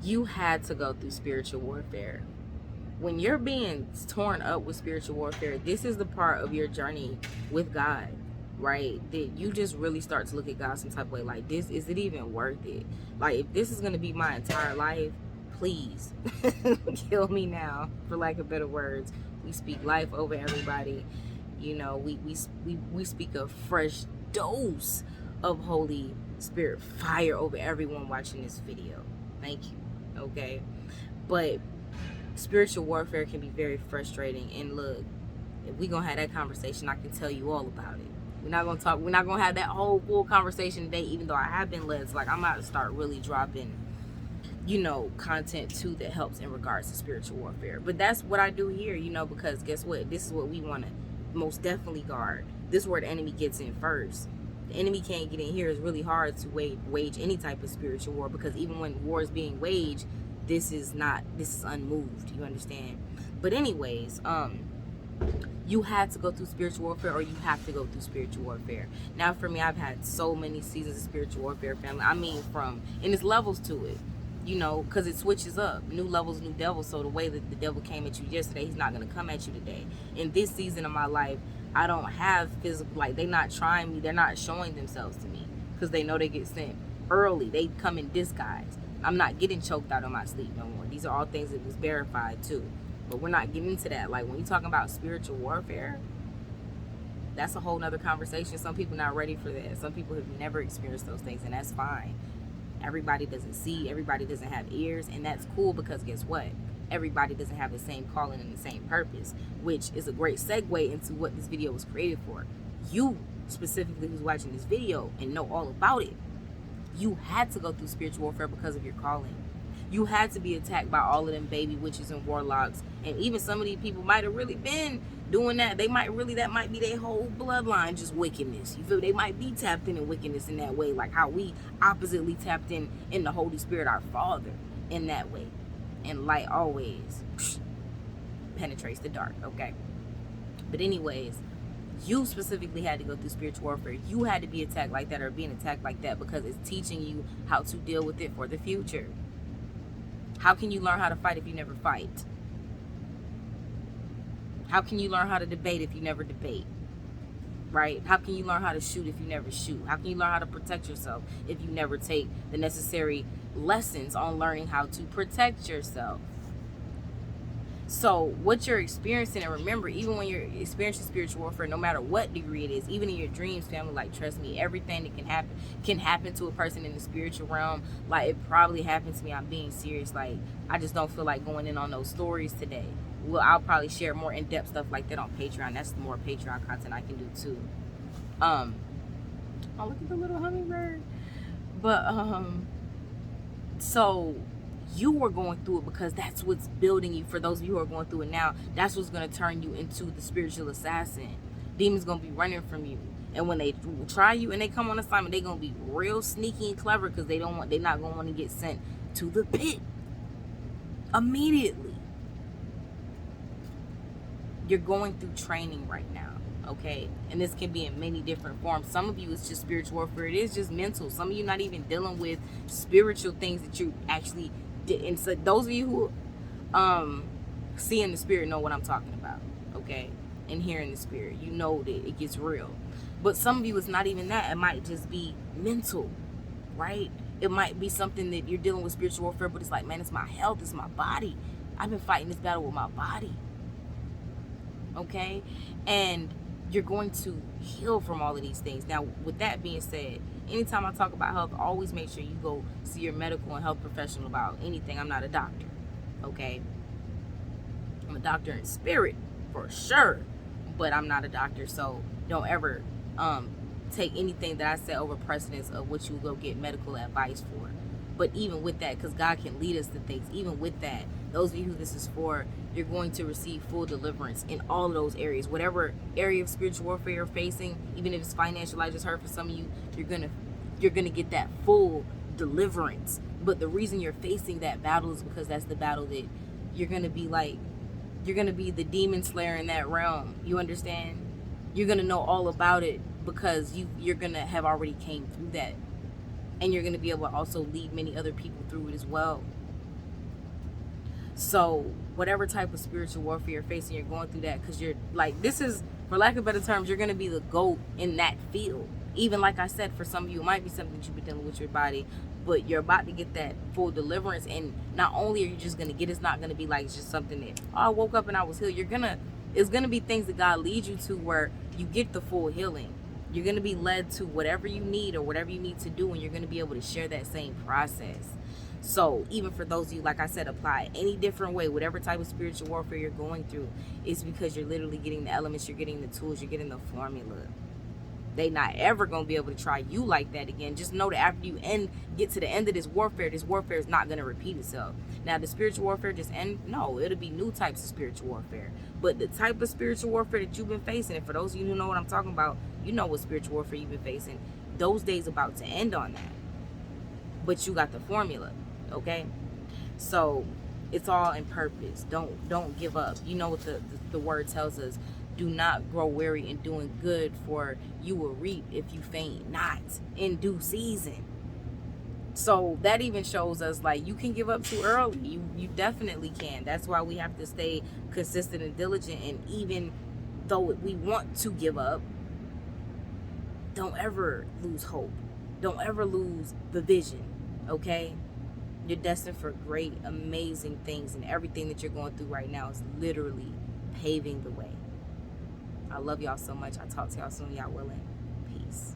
You had to go through spiritual warfare. When you're being torn up with spiritual warfare, this is the part of your journey with God, right? That you just really start to look at God some type of way, like, this, is it even worth it? Like, if this is going to be my entire life, please kill me now, for lack of better words. We speak life over everybody. You know, we speak a fresh dose of Holy Spirit fire over everyone watching this video. Thank you. Okay. But spiritual warfare can be very frustrating. And look, if we gonna have that conversation, I can tell you all about it. We're not gonna have that whole full conversation today, even though I have been led. It's like I'm about to start really dropping, you know, content too that helps in regards to spiritual warfare. But that's what I do here, you know, because guess what? This is what we want to most definitely guard. This is where the enemy gets in first. The enemy can't get in here. It's really hard to wage any type of spiritual war, because even when war is being waged, this is unmoved. You understand? But anyways, you had to go through spiritual warfare, or you have to go through spiritual warfare. Now, for me, I've had so many seasons of spiritual warfare, family. I mean, and there's levels to it, you know, because it switches up. New levels, new devils. So the way that the devil came at you yesterday, he's not going to come at you today. In this season of my life, I don't have physical, like, they're not trying me. They're not showing themselves to me, because they know they get sent early. They come in disguise. I'm not getting choked out of my sleep no more. These are all things that was verified too. But we're not getting into that. Like, when you're talking about spiritual warfare, that's a whole nother conversation. Some people not ready for that. Some people have never experienced those things, and that's fine. Everybody doesn't see, everybody doesn't have ears, and that's cool, because guess what? Everybody doesn't have the same calling and the same purpose, which is a great segue into what this video was created for. You specifically who's watching this video and know all about it, you had to go through spiritual warfare because of your calling. You had to be attacked by all of them baby witches and warlocks. And even some of these people might have really been doing that. That might be their whole bloodline, just wickedness. You feel? They might be tapped in wickedness in that way, like how we oppositely tapped in the Holy Spirit, our Father, in that way. And light always penetrates the dark, okay? But anyways, you specifically had to go through spiritual warfare. You had to be attacked like that, or being attacked like that, because it's teaching you how to deal with it for the future. How can you learn how to fight if you never fight? How can you learn how to debate if you never debate? Right? How can you learn how to shoot if you never shoot? How can you learn how to protect yourself if you never take the necessary lessons on learning how to protect yourself? So what you're experiencing, and remember, even when you're experiencing spiritual warfare, no matter what degree it is, even in your dreams, family, like, trust me, everything that can happen to a person in the spiritual realm. Like, it probably happened to me. I'm being serious. Like, I just don't feel like going in on those stories today. Well, I'll probably share more in-depth stuff like that on Patreon. That's more Patreon content I can do too. Oh, look at the little hummingbird. But so you were going through it because that's what's building you. For those of you who are going through it now, that's what's going to turn you into the spiritual assassin. Demons going to be running from you. And when they try you and they come on assignment, they're going to be real sneaky and clever, because they're not going to want to get sent to the pit immediately. You're going through training right now, okay? And this can be in many different forms. Some of you, it's just spiritual warfare. It is just mental. Some of you not even dealing with spiritual things that you actually did. And so those of you who see in the spirit know what I'm talking about, okay? And hear in the spirit, you know that it gets real. But some of you, it's not even that. It might just be mental, right? It might be something that you're dealing with spiritual warfare, but it's like, man, it's my health, it's my body. I've been fighting this battle with my body. Okay, and you're going to heal from all of these things. Now, with that being said, anytime I talk about health, always make sure you go see your medical and health professional about anything. I'm not a doctor, okay? I'm a doctor in spirit for sure, but I'm not a doctor, so don't ever take anything that I say over precedence of what you go get medical advice for. But even with that, because God can lead us to things, even with that, those of you who this is for, you're going to receive full deliverance in all of those areas. Whatever area of spiritual warfare you're facing, even if it's financial, I just heard for some of you, you're gonna get that full deliverance. But the reason you're facing that battle is because that's the battle that you're gonna be the demon slayer in that realm. You understand? You're gonna know all about it because you're gonna have already came through that. And you're going to be able to also lead many other people through it as well. So whatever type of spiritual warfare you're facing, you're going through that because you're like, this is, for lack of better terms, you're going to be the GOAT in that field. Even like I said, for some of you, it might be something that you've been dealing with your body, but you're about to get that full deliverance. And not only are you just going to get, it's not going to be like just something that, oh, I woke up and I was healed. It's going to be things that God leads you to where you get the full healing. You're going to be led to whatever you need or whatever you need to do, and you're going to be able to share that same process. So even for those of you, like I said, apply any different way, whatever type of spiritual warfare you're going through, it's because you're literally getting the elements, you're getting the tools, you're getting the formula. They not ever going to be able to try you like that again. Just know that after you get to the end of this warfare is not going to repeat itself. Now, the spiritual warfare just end? No, it'll be new types of spiritual warfare. But the type of spiritual warfare that you've been facing, and for those of you who know what I'm talking about, you know what spiritual warfare you've been facing. Those days about to end on that. But you got the formula, okay? So it's all in purpose. Don't give up. You know what the word tells us. Do not grow weary in doing good, for you will reap if you faint not in due season. So that even shows us, like, you can give up too early. You definitely can. That's why we have to stay consistent and diligent. And even though we want to give up, don't ever lose hope. Don't ever lose the vision, okay? You're destined for great, amazing things, and everything that you're going through right now is literally paving the way. I love y'all so much. I'll talk to y'all soon. Y'all willing. Peace.